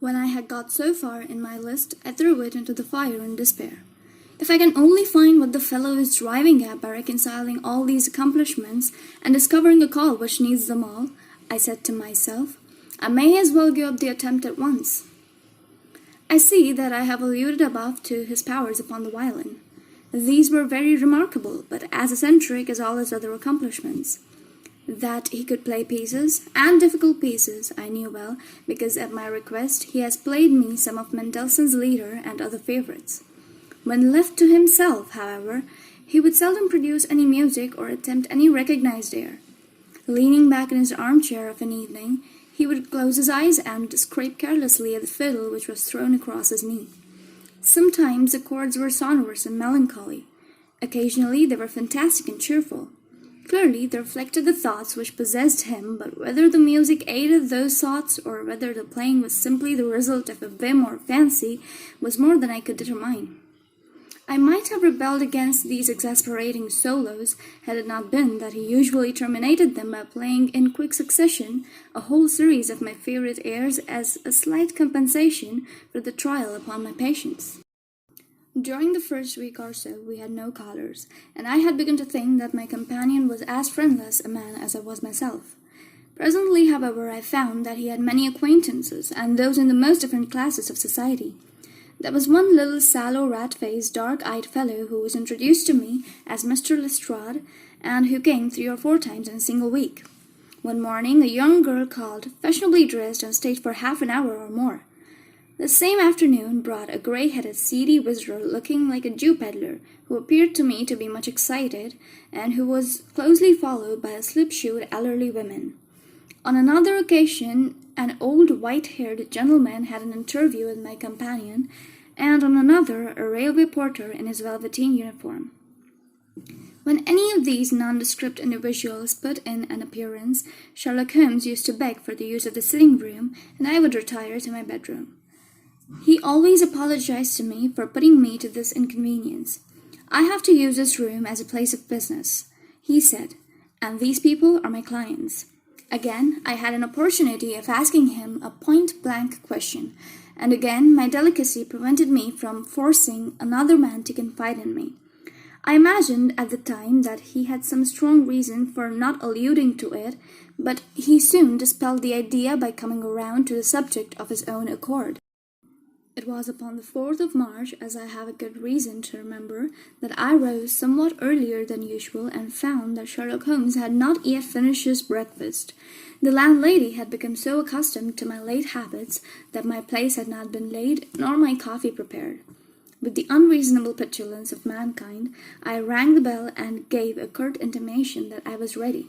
When I had got so far in my list, I threw it into the fire in despair. If I can only find what the fellow is driving at by reconciling all these accomplishments and discovering a call which needs them all, I said to myself, I may as well give up the attempt at once. I see that I have alluded above to his powers upon the violin. These were very remarkable, but as eccentric as all his other accomplishments. That he could play pieces, and difficult pieces, I knew well, because at my request he has played me some of Mendelssohn's Lieder and other favorites. When left to himself, however, he would seldom produce any music or attempt any recognized air. Leaning back in his armchair of an evening, he would close his eyes and scrape carelessly at the fiddle which was thrown across his knee. Sometimes the chords were sonorous and melancholy. Occasionally they were fantastic and cheerful. Clearly they reflected the thoughts which possessed him, but whether the music aided those thoughts or whether the playing was simply the result of a whim or fancy was more than I could determine. I might have rebelled against these exasperating solos had it not been that he usually terminated them by playing in quick succession a whole series of my favorite airs as a slight compensation for the trial upon my patience. During the first week or so we had no callers, and I had begun to think that my companion was as friendless a man as I was myself. Presently, however, I found that he had many acquaintances, and those in the most different classes of society. There was one little sallow, rat-faced, dark-eyed fellow who was introduced to me as Mr. Lestrade, and who came 3 or 4 times in a single week. One morning a young girl called, fashionably dressed, and stayed for half an hour or more. The same afternoon brought a grey-headed, seedy visitor looking like a Jew peddler, who appeared to me to be much excited, and who was closely followed by a slip-shoed elderly woman. On another occasion, an old white-haired gentleman had an interview with my companion, and on another, a railway porter in his velveteen uniform. When any of these nondescript individuals put in an appearance, Sherlock Holmes used to beg for the use of the sitting-room, and I would retire to my bedroom. He always apologized to me for putting me to this inconvenience. I have to use this room as a place of business, he said, and these people are my clients. Again, I had an opportunity of asking him a point-blank question, and again my delicacy prevented me from forcing another man to confide in me. I imagined at the time that he had some strong reason for not alluding to it, but he soon dispelled the idea by coming around to the subject of his own accord. It was upon the 4th of March, as I have a good reason to remember, that I rose somewhat earlier than usual and found that Sherlock Holmes had not yet finished his breakfast. The landlady had become so accustomed to my late habits that my place had not been laid nor my coffee prepared. With the unreasonable petulance of mankind, I rang the bell and gave a curt intimation that I was ready.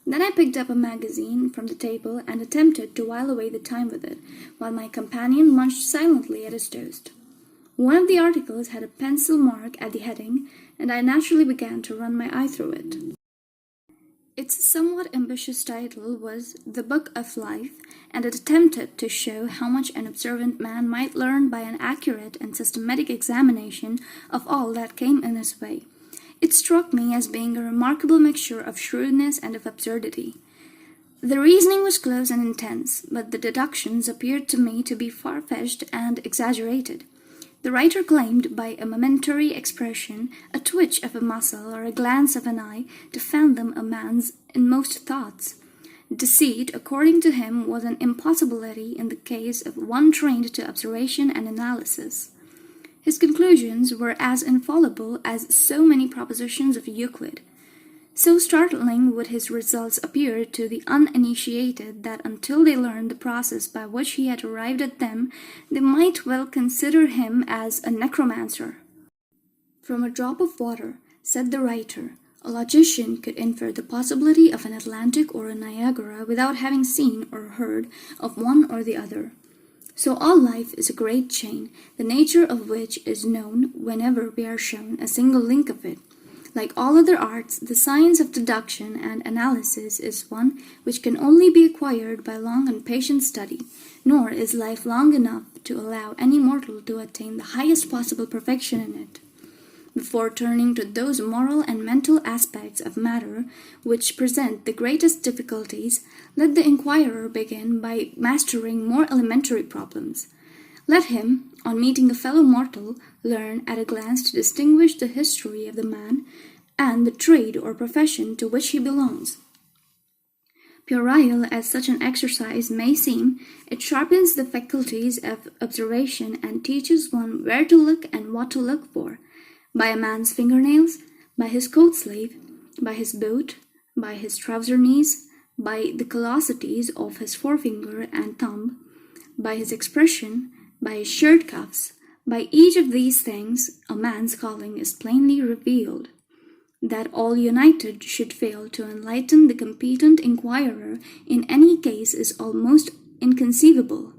Then I picked up a magazine from the table and attempted to while away the time with it, while my companion munched silently at his toast. One of the articles had a pencil mark at the heading, and I naturally began to run my eye through it. Its somewhat ambitious title was The Book of Life, and it attempted to show how much an observant man might learn by an accurate and systematic examination of all that came in his way. It struck me as being a remarkable mixture of shrewdness and of absurdity. The reasoning was close and intense, but the deductions appeared to me to be far-fetched and exaggerated. The writer claimed by a momentary expression, a twitch of a muscle, or a glance of an eye, to fathom a man's inmost thoughts. Deceit, according to him, was an impossibility in the case of one trained to observation and analysis. His conclusions were as infallible as so many propositions of Euclid. So startling would his results appear to the uninitiated that until they learned the process by which he had arrived at them, they might well consider him as a necromancer. From a drop of water, said the writer, a logician could infer the possibility of an Atlantic or a Niagara without having seen or heard of one or the other. So all life is a great chain, the nature of which is known whenever we are shown a single link of it. Like all other arts, the science of deduction and analysis is one which can only be acquired by long and patient study, nor is life long enough to allow any mortal to attain the highest possible perfection in it. before turning to those moral and mental aspects of matter which present the greatest difficulties, let the inquirer begin by mastering more elementary problems. Let him, on meeting a fellow mortal, learn at a glance to distinguish the history of the man and the trade or profession to which he belongs. Puerile as such an exercise may seem, it sharpens the faculties of observation and teaches one where to look and what to look for, by a man's fingernails, by his coat sleeve, by his boot, by his trouser knees, by the callosities of his forefinger and thumb, by his expression, by his shirt cuffs. By each of these things a man's calling is plainly revealed. That all united should fail to enlighten the competent inquirer in any case is almost inconceivable.